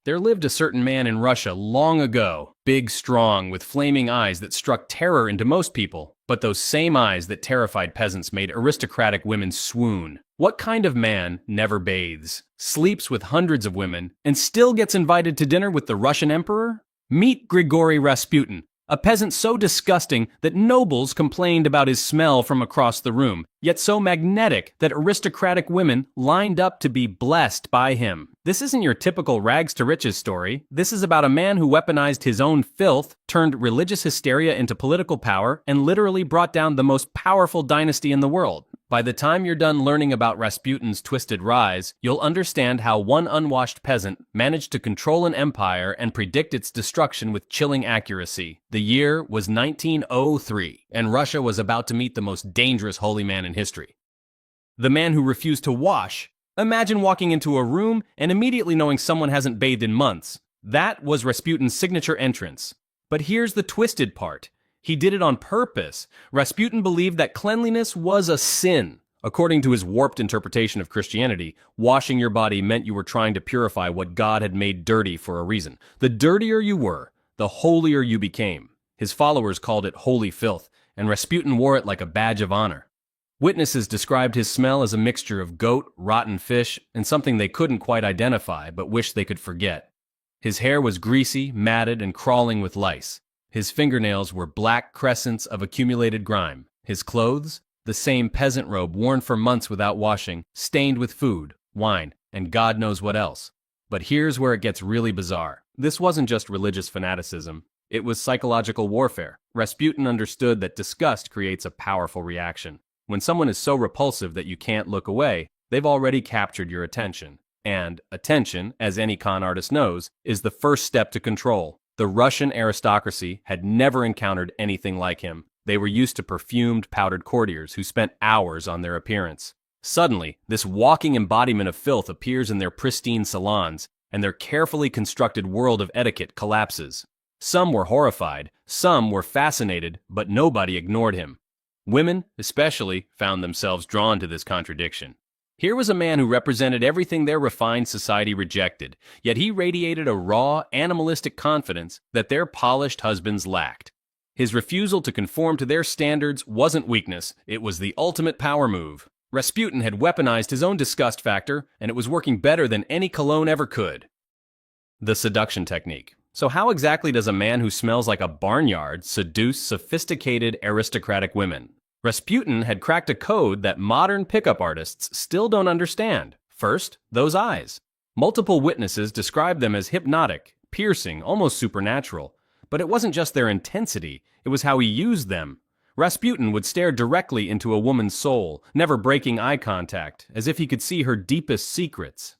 There lived a certain man in Russia long ago, big, strong, with flaming eyes that struck terror into most people. But those same eyes that terrified peasants made aristocratic women swoon. What kind of man never bathes, sleeps with hundreds of women, and still gets invited to dinner with the Russian emperor? Meet Grigory Rasputin, a peasant so disgusting that nobles complained about his smell from across the room, yet so magnetic that aristocratic women lined up to be blessed by him. This isn't your typical rags to riches story. This is about a man who weaponized his own filth, turned religious hysteria into political power, and literally brought down the most powerful dynasty in the world. By the time you're done learning about Rasputin's twisted rise, you'll understand how one unwashed peasant managed to control an empire and predict its destruction with chilling accuracy. The year was 1903, and Russia was about to meet the most dangerous holy man in history. The man who refused to wash. Imagine walking into a room and immediately knowing someone hasn't bathed in months. That was Rasputin's signature entrance. But here's the twisted part. He did it on purpose. Rasputin believed that cleanliness was a sin. According to his warped interpretation of Christianity, washing your body meant you were trying to purify what God had made dirty for a reason. The dirtier you were, the holier you became. His followers called it holy filth, and Rasputin wore it like a badge of honor. Witnesses described his smell as a mixture of goat, rotten fish, and something they couldn't quite identify but wished they could forget. His hair was greasy, matted, and crawling with lice. His fingernails were black crescents of accumulated grime. His clothes, the same peasant robe worn for months without washing, stained with food, wine, and God knows what else. But here's where it gets really bizarre. This wasn't just religious fanaticism. It was psychological warfare. Rasputin understood that disgust creates a powerful reaction. When someone is so repulsive that you can't look away, they've already captured your attention. And attention, as any con artist knows, is the first step to control. The Russian aristocracy had never encountered anything like him. They were used to perfumed, powdered courtiers who spent hours on their appearance. Suddenly, this walking embodiment of filth appears in their pristine salons, and their carefully constructed world of etiquette collapses. Some were horrified, some were fascinated, but nobody ignored him. Women, especially, found themselves drawn to this contradiction. Here was a man who represented everything their refined society rejected, yet he radiated a raw, animalistic confidence that their polished husbands lacked. His refusal to conform to their standards wasn't weakness, it was the ultimate power move. Rasputin had weaponized his own disgust factor, and it was working better than any cologne ever could. The seduction technique. So how exactly does a man who smells like a barnyard seduce sophisticated aristocratic women? Rasputin had cracked a code that modern pickup artists still don't understand. First, those eyes. Multiple witnesses described them as hypnotic, piercing, almost supernatural. But it wasn't just their intensity, it was how he used them. Rasputin would stare directly into a woman's soul, never breaking eye contact, as if he could see her deepest secrets.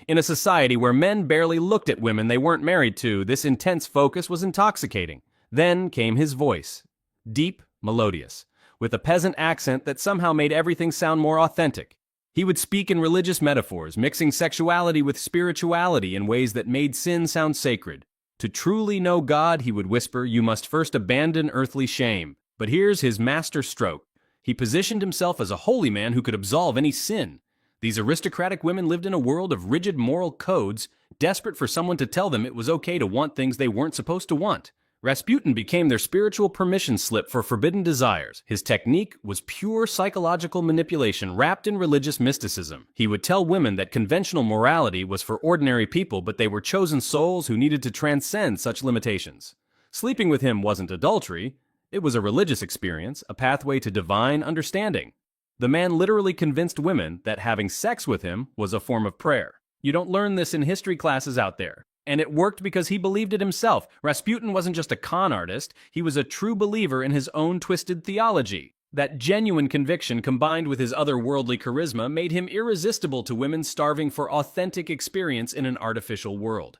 In a society where men barely looked at women they weren't married to, this intense focus was intoxicating. Then came his voice. Deep, melodious, with a peasant accent that somehow made everything sound more authentic. He would speak in religious metaphors, mixing sexuality with spirituality in ways that made sin sound sacred. To truly know God, he would whisper, you must first abandon earthly shame. But here's his master stroke. He positioned himself as a holy man who could absolve any sin. These aristocratic women lived in a world of rigid moral codes, desperate for someone to tell them it was okay to want things they weren't supposed to want. Rasputin became their spiritual permission slip for forbidden desires. His technique was pure psychological manipulation wrapped in religious mysticism. He would tell women that conventional morality was for ordinary people, but they were chosen souls who needed to transcend such limitations. Sleeping with him wasn't adultery. It was a religious experience, a pathway to divine understanding. The man literally convinced women that having sex with him was a form of prayer. You don't learn this in history classes out there. And it worked because he believed it himself. Rasputin wasn't just a con artist, he was a true believer in his own twisted theology. That genuine conviction combined with his otherworldly charisma made him irresistible to women starving for authentic experience in an artificial world.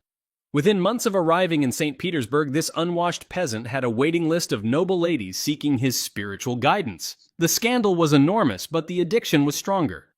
Within months of arriving in St. Petersburg, this unwashed peasant had a waiting list of noble ladies seeking his spiritual guidance. The scandal was enormous, but the addiction was stronger.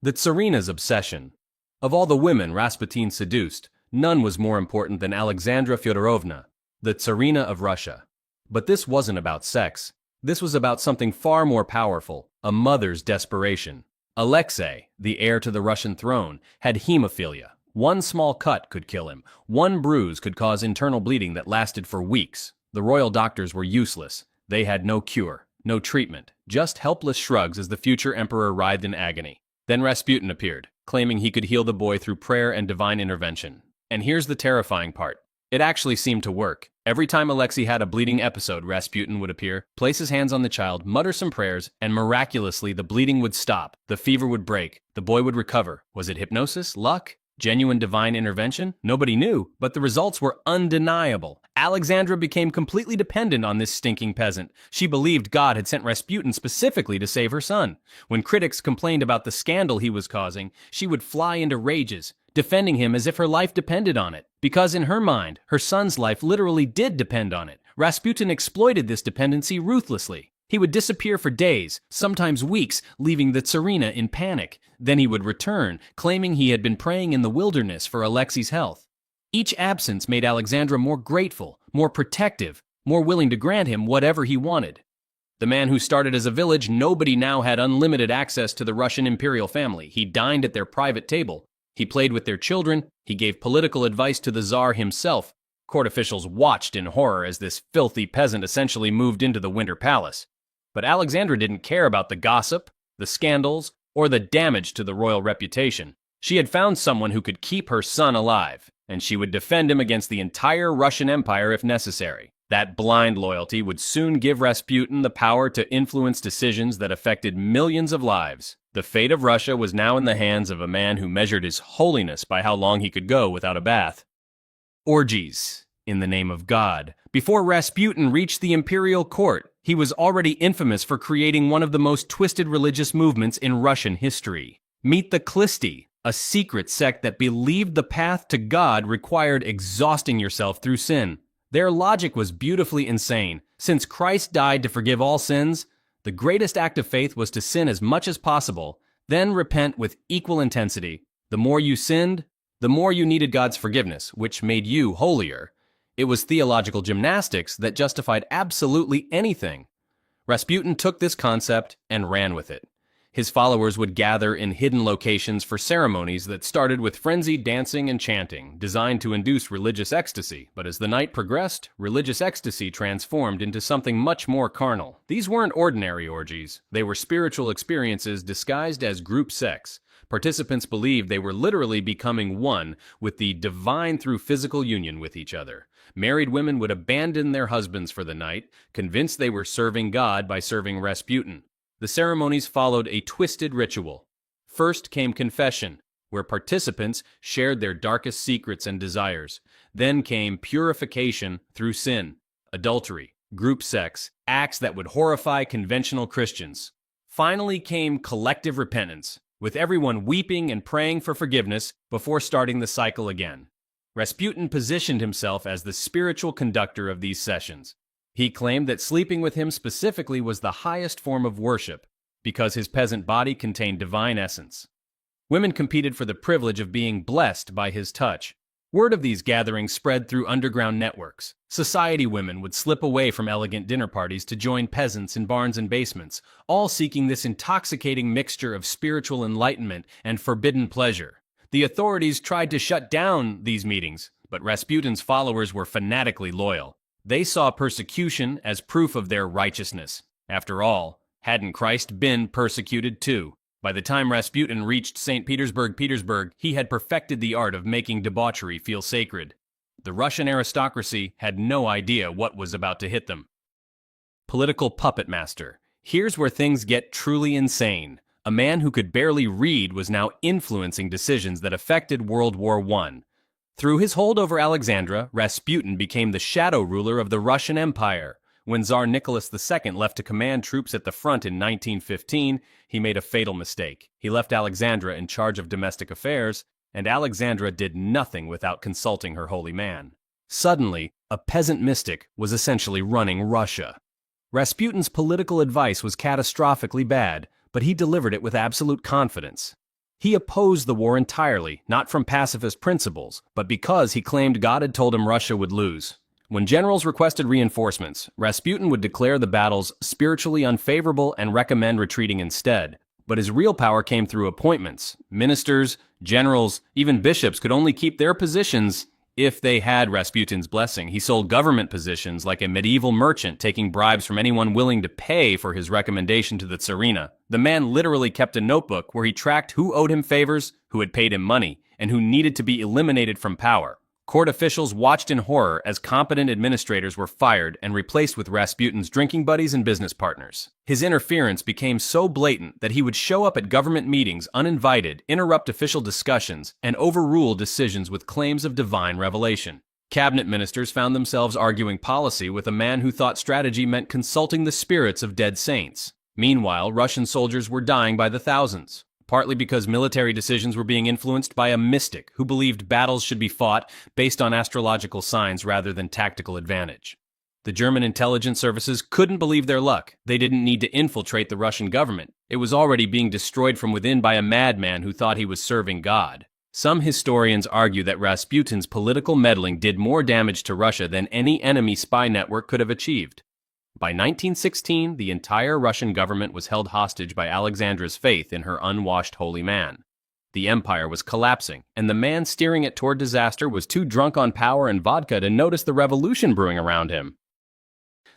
The Tsarina's obsession. Of all the women Rasputin seduced, none was more important than Alexandra Fyodorovna, the Tsarina of Russia. But this wasn't about sex. This was about something far more powerful, a mother's desperation. Alexei, the heir to the Russian throne, had hemophilia. One small cut could kill him. One bruise could cause internal bleeding that lasted for weeks. The royal doctors were useless. They had no cure, no treatment, just helpless shrugs as the future emperor writhed in agony. Then Rasputin appeared, claiming he could heal the boy through prayer and divine intervention. And here's the terrifying part. It actually seemed to work. Every time Alexei had a bleeding episode, Rasputin would appear, place his hands on the child, mutter some prayers, and miraculously the bleeding would stop, the fever would break, the boy would recover. Was it hypnosis? Luck? Genuine divine intervention? Nobody knew, but the results were undeniable. Alexandra became completely dependent on this stinking peasant. She believed God had sent Rasputin specifically to save her son. When critics complained about the scandal he was causing, she would fly into rages, defending him as if her life depended on it. Because in her mind, her son's life literally did depend on it. Rasputin exploited this dependency ruthlessly. He would disappear for days, sometimes weeks, leaving the Tsarina in panic. Then he would return, claiming he had been praying in the wilderness for Alexei's health. Each absence made Alexandra more grateful, more protective, more willing to grant him whatever he wanted. The man who started as a village nobody now had unlimited access to the Russian imperial family. He dined at their private table. He played with their children. He gave political advice to the Tsar himself. Court officials watched in horror as this filthy peasant essentially moved into the Winter Palace. But Alexandra didn't care about the gossip, the scandals, or the damage to the royal reputation. She had found someone who could keep her son alive, and she would defend him against the entire Russian Empire if necessary. That blind loyalty would soon give Rasputin the power to influence decisions that affected millions of lives. The fate of Russia was now in the hands of a man who measured his holiness by how long he could go without a bath. Orgies, in the name of God. Before Rasputin reached the imperial court, he was already infamous for creating one of the most twisted religious movements in Russian history. Meet the Klisti, a secret sect that believed the path to God required exhausting yourself through sin. Their logic was beautifully insane. Since Christ died to forgive all sins, the greatest act of faith was to sin as much as possible, then repent with equal intensity. The more you sinned, the more you needed God's forgiveness, which made you holier. It was theological gymnastics that justified absolutely anything. Rasputin took this concept and ran with it. His followers would gather in hidden locations for ceremonies that started with frenzied dancing and chanting, designed to induce religious ecstasy. But as the night progressed, religious ecstasy transformed into something much more carnal. These weren't ordinary orgies. They were spiritual experiences disguised as group sex. Participants believed they were literally becoming one with the divine through physical union with each other. Married women would abandon their husbands for the night, convinced they were serving God by serving Rasputin. The ceremonies followed a twisted ritual. First came confession, where participants shared their darkest secrets and desires. Then came purification through sin, adultery, group sex, acts that would horrify conventional Christians. Finally came collective repentance, with everyone weeping and praying for forgiveness before starting the cycle again. Rasputin positioned himself as the spiritual conductor of these sessions. He claimed that sleeping with him specifically was the highest form of worship, because his peasant body contained divine essence. Women competed for the privilege of being blessed by his touch. Word of these gatherings spread through underground networks. Society women would slip away from elegant dinner parties to join peasants in barns and basements, all seeking this intoxicating mixture of spiritual enlightenment and forbidden pleasure. The authorities tried to shut down these meetings, but Rasputin's followers were fanatically loyal. They saw persecution as proof of their righteousness. After all, hadn't Christ been persecuted too? By the time Rasputin reached St. Petersburg, he had perfected the art of making debauchery feel sacred. The Russian aristocracy had no idea what was about to hit them. Political puppet master. Here's where things get truly insane. A man who could barely read was now influencing decisions that affected World War I. Through his hold over Alexandra, Rasputin became the shadow ruler of the Russian Empire. When Tsar Nicholas II left to command troops at the front in 1915, he made a fatal mistake. He left Alexandra in charge of domestic affairs, and Alexandra did nothing without consulting her holy man. Suddenly, a peasant mystic was essentially running Russia. Rasputin's political advice was catastrophically bad, but he delivered it with absolute confidence. He opposed the war entirely, not from pacifist principles, but because he claimed God had told him Russia would lose. When generals requested reinforcements, Rasputin would declare the battles spiritually unfavorable and recommend retreating instead. But his real power came through appointments, ministers, Generals, even bishops, could only keep their positions if they had Rasputin's blessing. He sold government positions like a medieval merchant, taking bribes from anyone willing to pay for his recommendation to the Tsarina. The man literally kept a notebook where he tracked who owed him favors, who had paid him money, and who needed to be eliminated from power. Court officials watched in horror as competent administrators were fired and replaced with Rasputin's drinking buddies and business partners. His interference became so blatant that he would show up at government meetings uninvited, interrupt official discussions, and overrule decisions with claims of divine revelation. Cabinet ministers found themselves arguing policy with a man who thought strategy meant consulting the spirits of dead saints. Meanwhile, Russian soldiers were dying by the thousands, partly because military decisions were being influenced by a mystic who believed battles should be fought based on astrological signs rather than tactical advantage. The German intelligence services couldn't believe their luck. They didn't need to infiltrate the Russian government. It was already being destroyed from within by a madman who thought he was serving God. Some historians argue that Rasputin's political meddling did more damage to Russia than any enemy spy network could have achieved. By 1916, the entire Russian government was held hostage by Alexandra's faith in her unwashed holy man. The empire was collapsing, and the man steering it toward disaster was too drunk on power and vodka to notice the revolution brewing around him.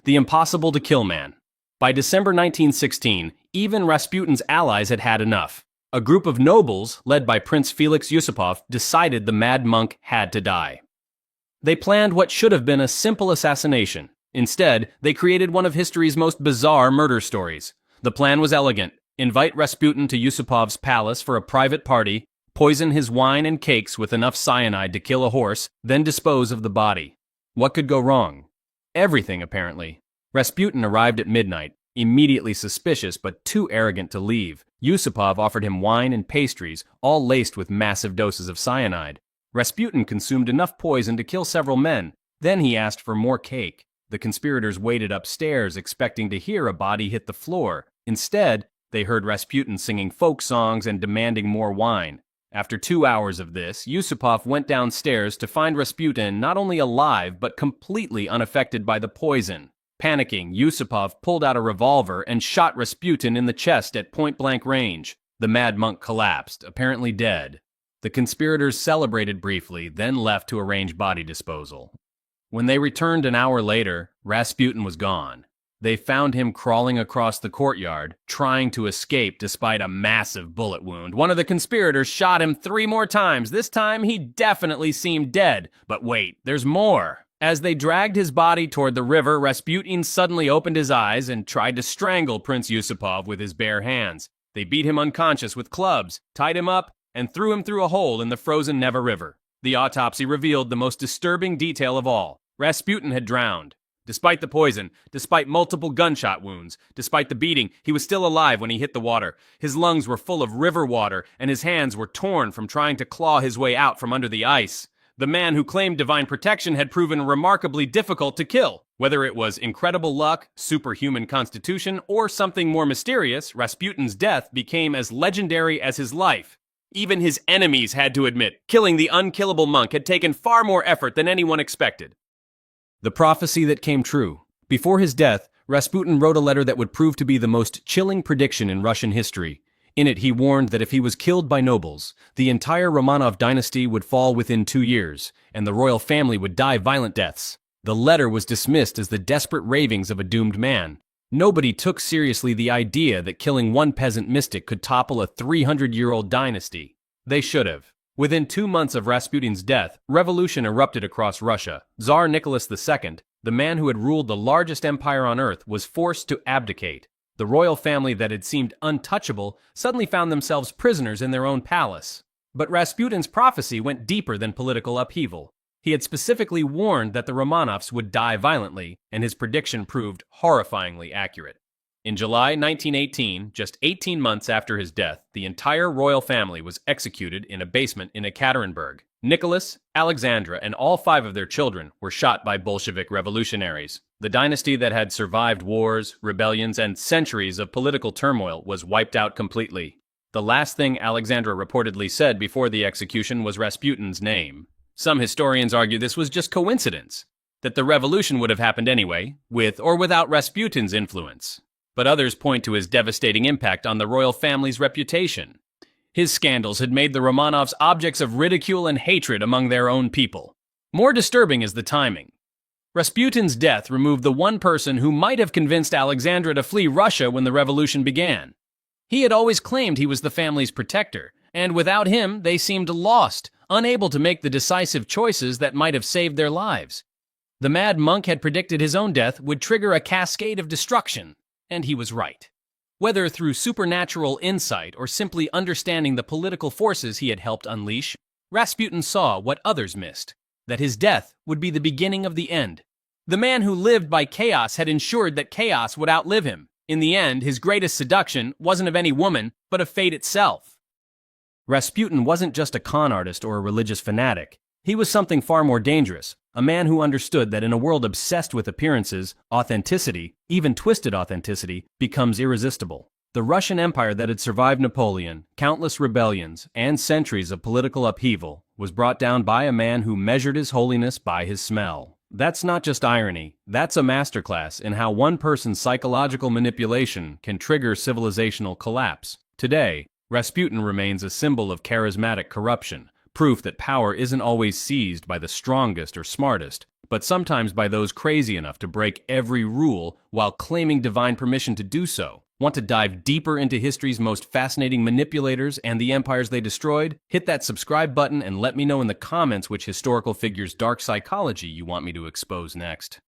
The impossible to kill man. By December 1916, even Rasputin's allies had had enough. A group of nobles, led by Prince Felix Yusupov, decided the mad monk had to die. They planned what should have been a simple assassination. Instead, they created one of history's most bizarre murder stories. The plan was elegant. Invite Rasputin to Yusupov's palace for a private party, poison his wine and cakes with enough cyanide to kill a horse, then dispose of the body. What could go wrong? Everything, apparently. Rasputin arrived at midnight, immediately suspicious but too arrogant to leave. Yusupov offered him wine and pastries, all laced with massive doses of cyanide. Rasputin consumed enough poison to kill several men. Then he asked for more cake. The conspirators waited upstairs, expecting to hear a body hit the floor. Instead, they heard Rasputin singing folk songs and demanding more wine. After 2 hours of this, Yusupov went downstairs to find Rasputin not only alive, but completely unaffected by the poison. Panicking, Yusupov pulled out a revolver and shot Rasputin in the chest at point-blank range. The mad monk collapsed, apparently dead. The conspirators celebrated briefly, then left to arrange body disposal. When they returned an hour later, Rasputin was gone. They found him crawling across the courtyard, trying to escape despite a massive bullet wound. One of the conspirators shot him 3 more times. This time, he definitely seemed dead. But wait, there's more. As they dragged his body toward the river, Rasputin suddenly opened his eyes and tried to strangle Prince Yusupov with his bare hands. They beat him unconscious with clubs, tied him up, and threw him through a hole in the frozen Neva River. The autopsy revealed the most disturbing detail of all. Rasputin had drowned. Despite the poison, despite multiple gunshot wounds, despite the beating, he was still alive when he hit the water. His lungs were full of river water, and his hands were torn from trying to claw his way out from under the ice. The man who claimed divine protection had proven remarkably difficult to kill. Whether it was incredible luck, superhuman constitution, or something more mysterious, Rasputin's death became as legendary as his life. Even his enemies had to admit, killing the unkillable monk had taken far more effort than anyone expected. The prophecy that came true. Before his death, Rasputin wrote a letter that would prove to be the most chilling prediction in Russian history. In it, he warned that if he was killed by nobles, the entire Romanov dynasty would fall within 2 years, and the royal family would die violent deaths. The letter was dismissed as the desperate ravings of a doomed man. Nobody took seriously the idea that killing one peasant mystic could topple a 300-year-old dynasty. They should have. Within 2 months of Rasputin's death, revolution erupted across Russia. Tsar Nicholas II, the man who had ruled the largest empire on earth, was forced to abdicate. The royal family that had seemed untouchable suddenly found themselves prisoners in their own palace. But Rasputin's prophecy went deeper than political upheaval. He had specifically warned that the Romanovs would die violently, and his prediction proved horrifyingly accurate. In July 1918, just 18 months after his death, the entire royal family was executed in a basement in Ekaterinburg. Nicholas, Alexandra, and all 5 of their children were shot by Bolshevik revolutionaries. The dynasty that had survived wars, rebellions, and centuries of political turmoil was wiped out completely. The last thing Alexandra reportedly said before the execution was Rasputin's name. Some historians argue this was just coincidence, that the revolution would have happened anyway, with or without Rasputin's influence. But others point to his devastating impact on the royal family's reputation. His scandals had made the Romanovs objects of ridicule and hatred among their own people. More disturbing is the timing. Rasputin's death removed the one person who might have convinced Alexandra to flee Russia when the revolution began. He had always claimed he was the family's protector, and without him, they seemed lost, unable to make the decisive choices that might have saved their lives. The mad monk had predicted his own death would trigger a cascade of destruction, and he was right. Whether through supernatural insight or simply understanding the political forces he had helped unleash, Rasputin saw what others missed, that his death would be the beginning of the end. The man who lived by chaos had ensured that chaos would outlive him. In the end, his greatest seduction wasn't of any woman, but of fate itself. Rasputin wasn't just a con artist or a religious fanatic. He was something far more dangerous, a man who understood that in a world obsessed with appearances, authenticity, even twisted authenticity, becomes irresistible. The Russian Empire that had survived Napoleon, countless rebellions, and centuries of political upheaval was brought down by a man who measured his holiness by his smell. That's not just irony, that's a masterclass in how one person's psychological manipulation can trigger civilizational collapse. Today, Rasputin remains a symbol of charismatic corruption, proof that power isn't always seized by the strongest or smartest, but sometimes by those crazy enough to break every rule while claiming divine permission to do so. Want to dive deeper into history's most fascinating manipulators and the empires they destroyed? Hit that subscribe button and let me know in the comments which historical figure's dark psychology you want me to expose next.